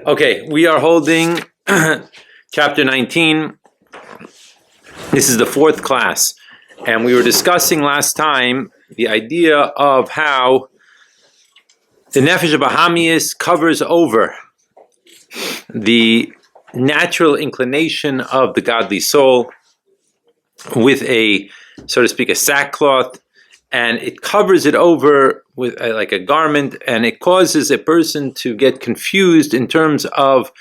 Okay, we are holding chapter 19. This is the fourth class. And we were discussing last time the idea of how the Nefesh Bahamius covers over the natural inclination of the godly soul with a, so to speak, a sackcloth, and it covers it over with like a garment, and it causes a person to get confused in terms of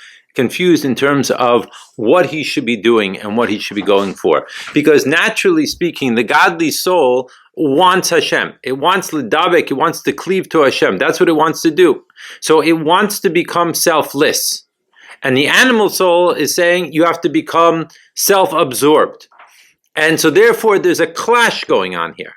what he should be doing and what he should be going for. Because naturally speaking, the godly soul wants Hashem. It wants Lidabek, it wants to cleave to Hashem. That's what it wants to do. So it wants to become selfless. And the animal soul is saying you have to become self-absorbed. And so therefore there's a clash going on here.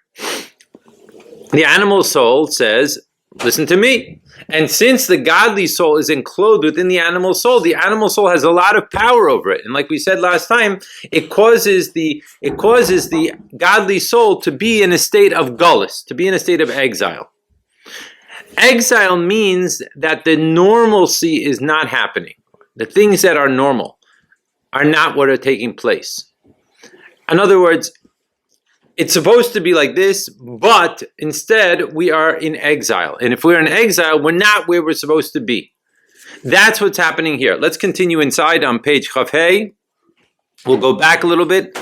The animal soul says, listen to me. And since the godly soul is enclosed within the animal soul has a lot of power over it. And like we said last time, it causes the godly soul to be in a state of gullus, to be in a state of exile. Exile means that the normalcy is not happening. The things that are normal are not what are taking place. In other words, it's supposed to be like this, but instead we are in exile. And if we're in exile, we're not where we're supposed to be. That's what's happening here. Let's continue inside on page Chafhei. We'll go back a little bit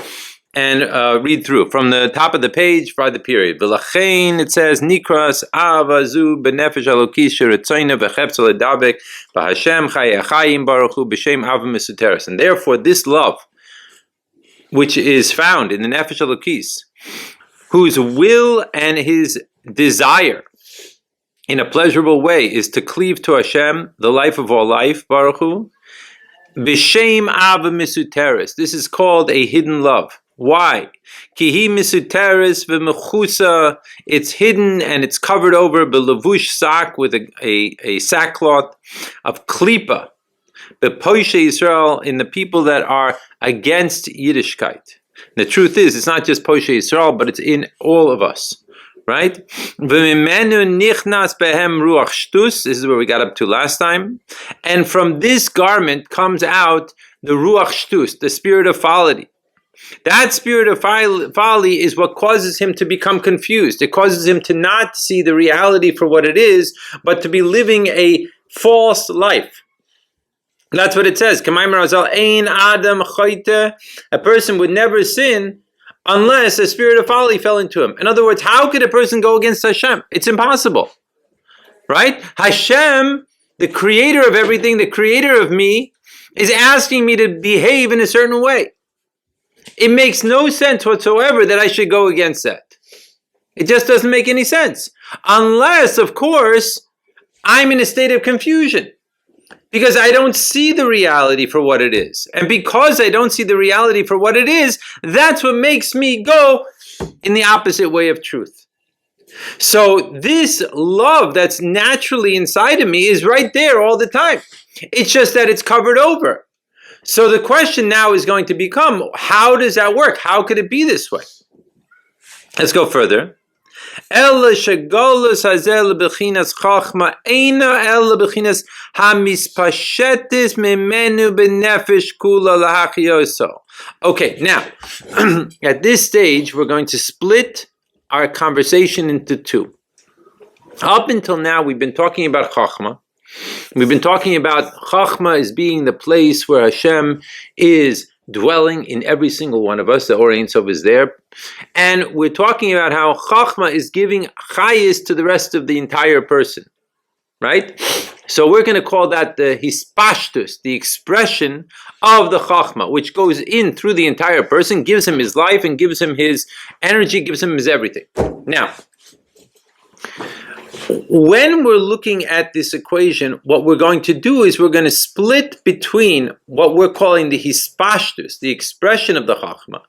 and read through. From the top of the page, by the period. V'lachein, it says, Nikras avazu b'nefesh alokis sheretzoyne v'chepsa ledabek v'Hashem chayei achayim baruch hu b'shem av mesuteres. And therefore, this love, which is found in the nefesh alokis, whose will and his desire in a pleasurable way is to cleave to Hashem, the life of all life, Baruch Hu, b'shem av misuteres. This is called a hidden love. Why? Kihi misuteres v'mechusa. It's hidden and it's covered over b'levush sak, with a sackcloth of klipa, b'poishe Yisrael, in the people that are against Yiddishkeit. The truth is, it's not just Poshe Yisrael, but it's in all of us, right? This is where we got up to last time. And from this garment comes out the Ruach Shtus, the spirit of folly. That spirit of folly is what causes him to become confused. It causes him to not see the reality for what it is, but to be living a false life. That's what it says. A person would never sin unless a spirit of folly fell into him. In other words, how could a person go against Hashem? It's impossible. Right? Hashem, the creator of everything, the creator of me, is asking me to behave in a certain way. It makes no sense whatsoever that I should go against that. It just doesn't make any sense. Unless, of course, I'm in a state of confusion. Because I don't see the reality for what it is. And because I don't see the reality for what it is, that's what makes me go in the opposite way of truth. So this love that's naturally inside of me is right there all the time. It's just that it's covered over. So the question now is going to become, how does that work? How could it be this way? Let's go further. Ella shegolus hazel bechinas chachma eina ella bechinas hamispashetis memenu benefesh kula lahachioso. Okay, now at this stage we're going to split our conversation into two. Up until now we've been talking about chachma. We've been talking about chachma as being the place where Hashem is dwelling in every single one of us. The Oneself is there. And we're talking about how Chachma is giving chayis to the rest of the entire person. Right? So we're going to call that the hispashtus, the expression of the Chachma, which goes in through the entire person, gives him his life and gives him his energy, gives him his everything. Now, when we're looking at this equation, what we're going to do is we're going to split between what we're calling the hispashtus, the expression of the chachma,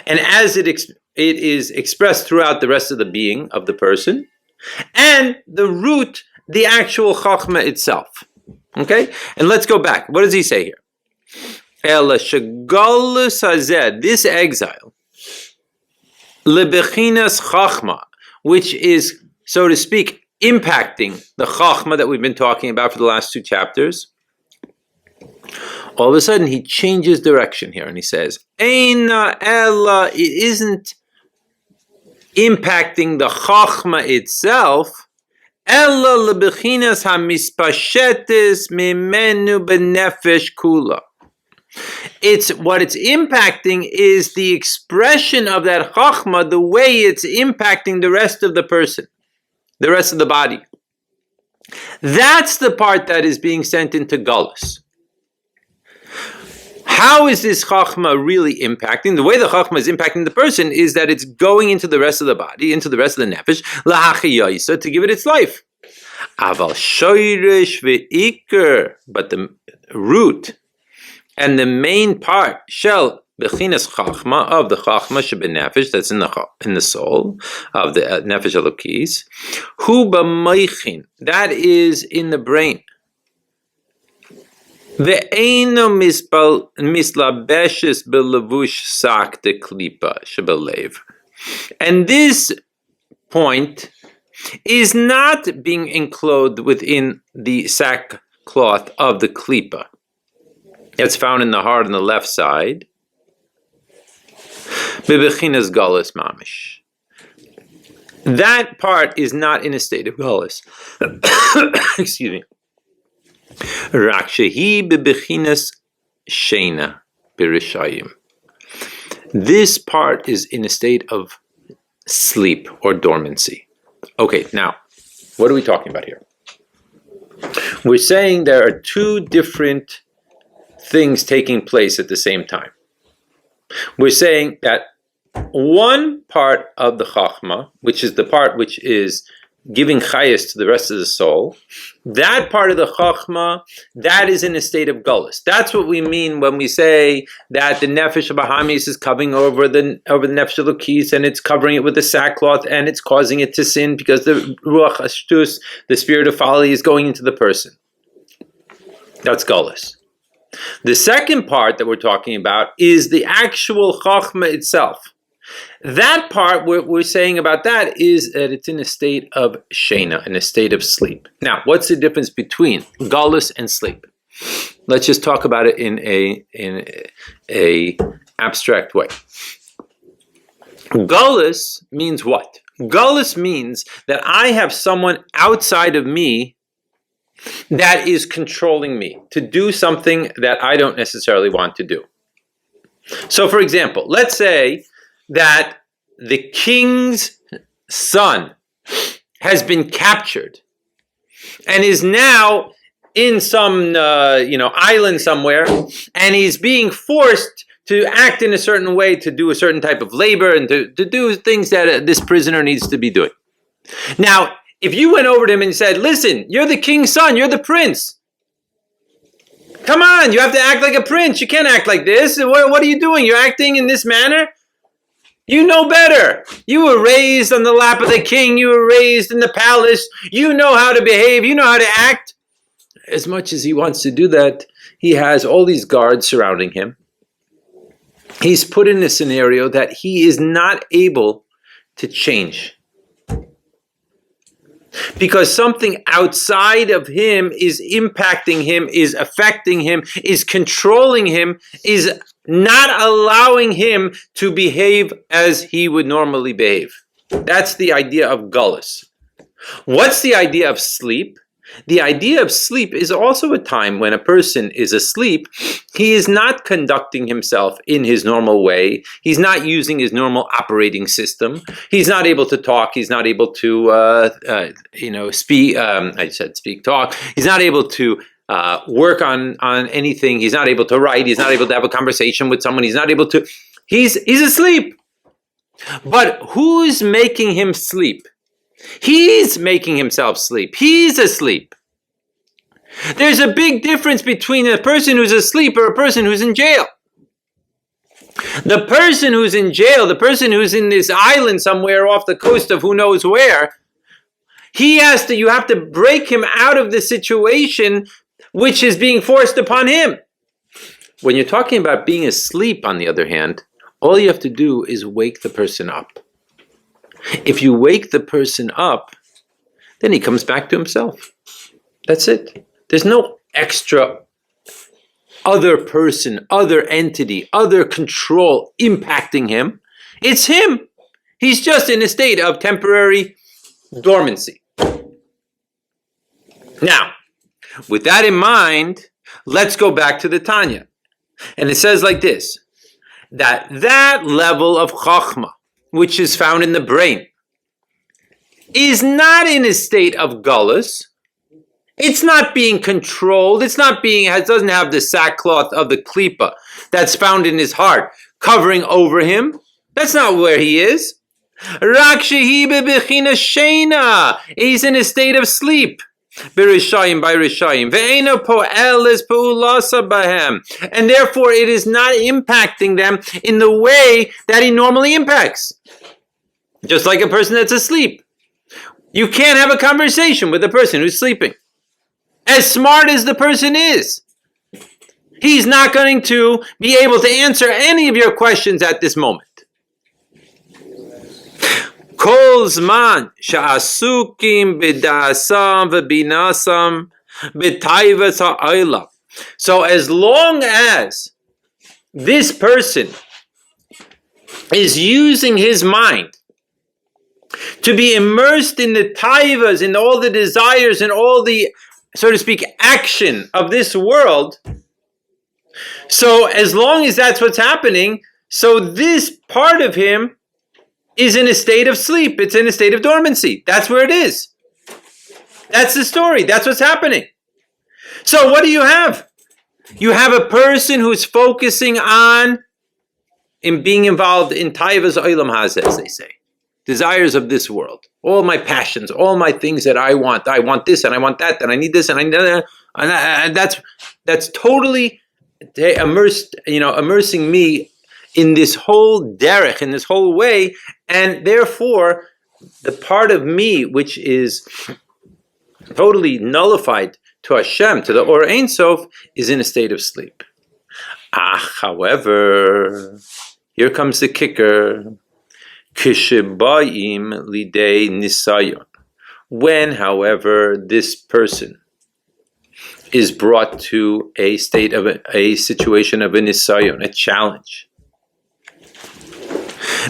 and as it is expressed throughout the rest of the being of the person, and the root, the actual chachma itself. Okay? And let's go back. What does he say here? Ela shegalus hazeh, this exile, lebechinas chachma, which is, so to speak, impacting the chachma that we've been talking about for the last two chapters, All of a sudden, he changes direction here, and he says, Eina ella, it isn't impacting the chachma itself, ella lebechinas hamispashetis mimenu benefesh kula. It's what it's impacting is the expression of that chachma, the way it's impacting the rest of the person, the rest of the body. That's the part that is being sent into galus. How is this chachma really impacting? The way the chachma is impacting the person is that it's going into the rest of the body, into the rest of the nefesh, lahachiyayisa, to give it its life. Aval shoyrish ve'ikr, but the root and the main part, shel bechinas chachma, of the chachma shebenefesh, that's in the soul of the nefesh elokis, hu b'moichin, that is in the brain. Ve'eino mislabeshes belevush sak de klipa shebelev, and this point is not being enclosed within the sackcloth of the klipa. It's found in the heart on the left side. Bebechinas galus mamish. That part is not in a state of galus. Excuse me. Rakshehi bebechinas sheina birishayim. This part is in a state of sleep or dormancy. Okay, now, what are we talking about here? We're saying there are two different things taking place at the same time. We're saying that one part of the chachma, which is the part which is giving chayas to the rest of the soul, that part of the chachma, that is in a state of galus. That's what we mean when we say that the nefesh of Bahamis is covering over the nefesh of Lukis, and it's covering it with the sackcloth, and it's causing it to sin because the ruach ashtus, the spirit of folly, is going into the person. That's galus. The second part that we're talking about is the actual chachma itself. That part, what we're saying about that is that it's in a state of sheina, in a state of sleep. Now, what's the difference between galus and sleep? Let's just talk about it in a abstract way. Galus means what? Galus means that I have someone outside of me that is controlling me to do something that I don't necessarily want to do. So, for example, let's say that the king's son has been captured and is now in some island somewhere, and he's being forced to act in a certain way, to do a certain type of labor, and to do things that this prisoner needs to be doing. Now, if you went over to him and said, listen, you're the king's son, you're the prince. Come on, you have to act like a prince. You can't act like this. What are you doing? You're acting in this manner? You know better. You were raised on the lap of the king. You were raised in the palace. You know how to behave. You know how to act. As much as he wants to do that, he has all these guards surrounding him. He's put in a scenario that he is not able to change. Because something outside of him is impacting him, is affecting him, is controlling him, is not allowing him to behave as he would normally behave. That's the idea of galus. What's the idea of sleep? The idea of sleep is also a time when a person is asleep. He is not conducting himself in his normal way. He's not using his normal operating system. He's not able to talk. He's not able to, speak. I said speak, talk. He's not able to work on anything. He's not able to write. He's not able to have a conversation with someone. He's not able to. He's asleep. But who's making him sleep? He's making himself sleep. He's asleep. There's a big difference between a person who's asleep or a person who's in jail. The person who's in jail, the person who's in this island somewhere off the coast of who knows where, you have to break him out of the situation which is being forced upon him. When you're talking about being asleep, on the other hand, all you have to do is wake the person up. If you wake the person up, then he comes back to himself. That's it. There's no extra other person, other entity, other control impacting him. It's him. He's just in a state of temporary dormancy. Now, with that in mind, let's go back to the Tanya. And it says like this, that level of Chachma, which is found in the brain, is not in a state of gullus. It's not being controlled. It doesn't have the sackcloth of the klipa that's found in his heart covering over him. That's not where he is. Rak shehi bebechina sheina. He's in a state of sleep. Birishayim by Rishayim. Ve'ena po'eles pe'ulasa bahem. And therefore it is not impacting them in the way that he normally impacts. Just like a person that's asleep. You can't have a conversation with a person who's sleeping. As smart as the person is, he's not going to be able to answer any of your questions at this moment. Kol zman sha'asukim b'da'asam v'binasam b'taivas ha'olam. So as long as this person is using his mind to be immersed in the taivas, in all the desires, and all the, so to speak, action of this world, so as long as that's what's happening, so this part of him is in a state of sleep. It's in a state of dormancy. That's where it is. That's the story. That's what's happening. So what do you have? You have a person who's focusing on in being involved in taivas olam hazeh, as they say. Desires of this world, all my passions, all my things that I want. I want this and I want that, and I need this and I need that, and that's totally immersing me in this whole derech, in this whole way, and therefore the part of me which is totally nullified to Hashem, to the Or Ein Sof, is in a state of sleep. However, here comes the kicker. Kishibayim lidei nisayon. When, however, this person is brought to a state of a situation of a nisayon, a challenge.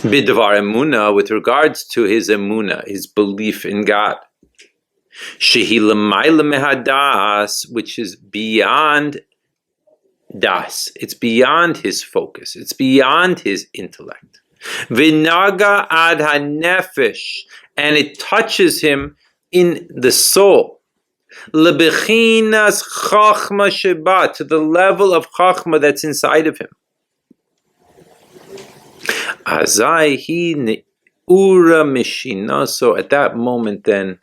Bidvar emuna, with regards to his emuna, his belief in God. Shehi l'mayla mehadas, which is beyond das. It's beyond his focus. It's beyond his intellect. Vinaga ad hanefesh, and it touches him in the soul. Lebechinas chachma sheba, to the level of chachma that's inside of him. Azai hi neura mishina. So at that moment, then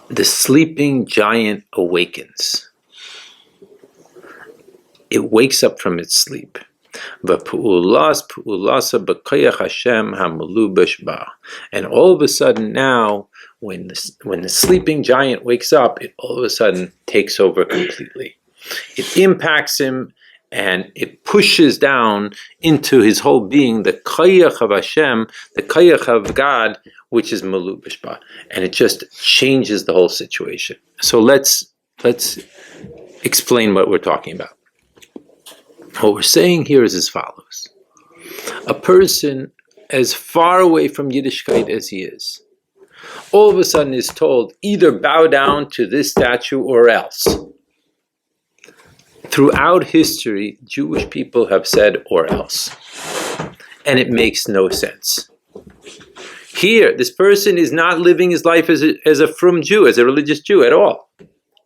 the sleeping giant awakens. It wakes up from its sleep. And all of a sudden now, when the sleeping giant wakes up, it all of a sudden takes over completely. It impacts him and it pushes down into his whole being the koyach of Hashem, the koyach of God, which is Malu Bishba. And it just changes the whole situation. So let's explain what we're talking about. What we're saying here is as follows. A person as far away from Yiddishkeit as he is, all of a sudden is told, either bow down to this statue or else. Throughout history, Jewish people have said or else. And it makes no sense. Here, this person is not living his life as a frum Jew, as a religious Jew at all.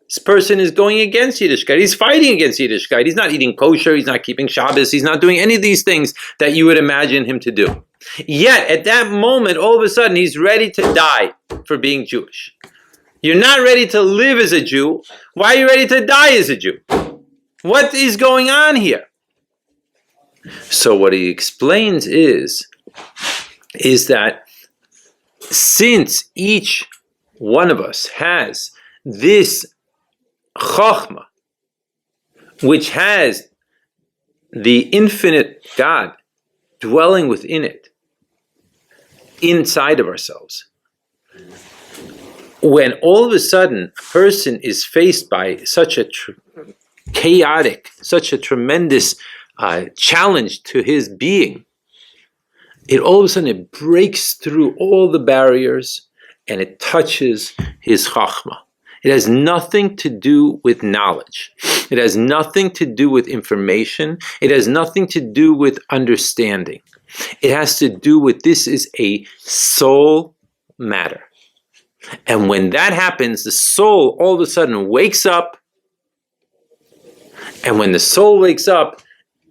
This person is going against Yiddishkeit. He's fighting against Yiddishkeit. He's not eating kosher. He's not keeping Shabbos. He's not doing any of these things that you would imagine him to do. Yet, at that moment, all of a sudden, he's ready to die for being Jewish. You're not ready to live as a Jew. Why are you ready to die as a Jew? What is going on here? So what he explains is that since each one of us has this Chochmah, which has the infinite God dwelling within it, inside of ourselves, when all of a sudden a person is faced by such a chaotic, such a tremendous challenge to his being, it all of a sudden it breaks through all the barriers and it touches his chachma. It has nothing to do with knowledge. It has nothing to do with information. It has nothing to do with understanding. It has to do with, this is a soul matter. And when that happens, the soul all of a sudden wakes up. And when the soul wakes up,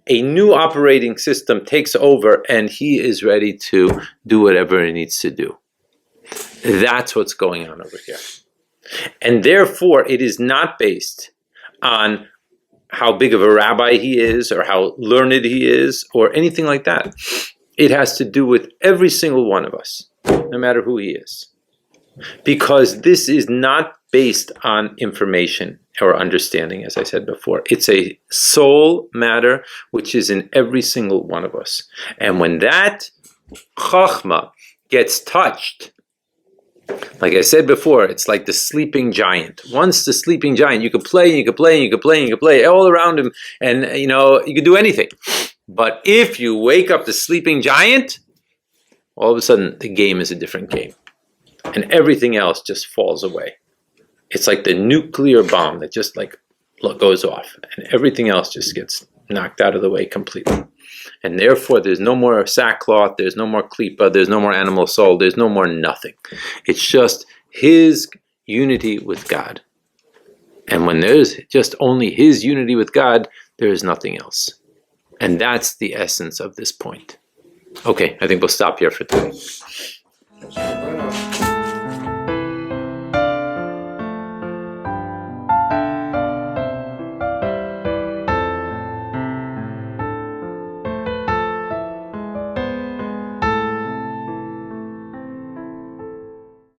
a new operating system takes over and he is ready to do whatever he needs to do. That's what's going on over here. And therefore, it is not based on how big of a rabbi he is or how learned he is or anything like that. It has to do with every single one of us, no matter who he is. Because this is not based on information or understanding, as I said before. It's a soul matter which is in every single one of us. And when that chachma gets touched, like I said before, it's like the sleeping giant. Once the sleeping giant, you could play, and you could play, and you could play, and you could play all around him, and you could do anything. But if you wake up the sleeping giant, all of a sudden the game is a different game. And everything else just falls away. It's like the nuclear bomb that just goes off, and everything else just gets knocked out of the way completely. And therefore, there's no more sackcloth, there's no more klipa, there's no more animal soul, there's no more nothing. It's just his unity with God. And when there's just only his unity with God, there is nothing else. And that's the essence of this point. Okay, I think we'll stop here for today.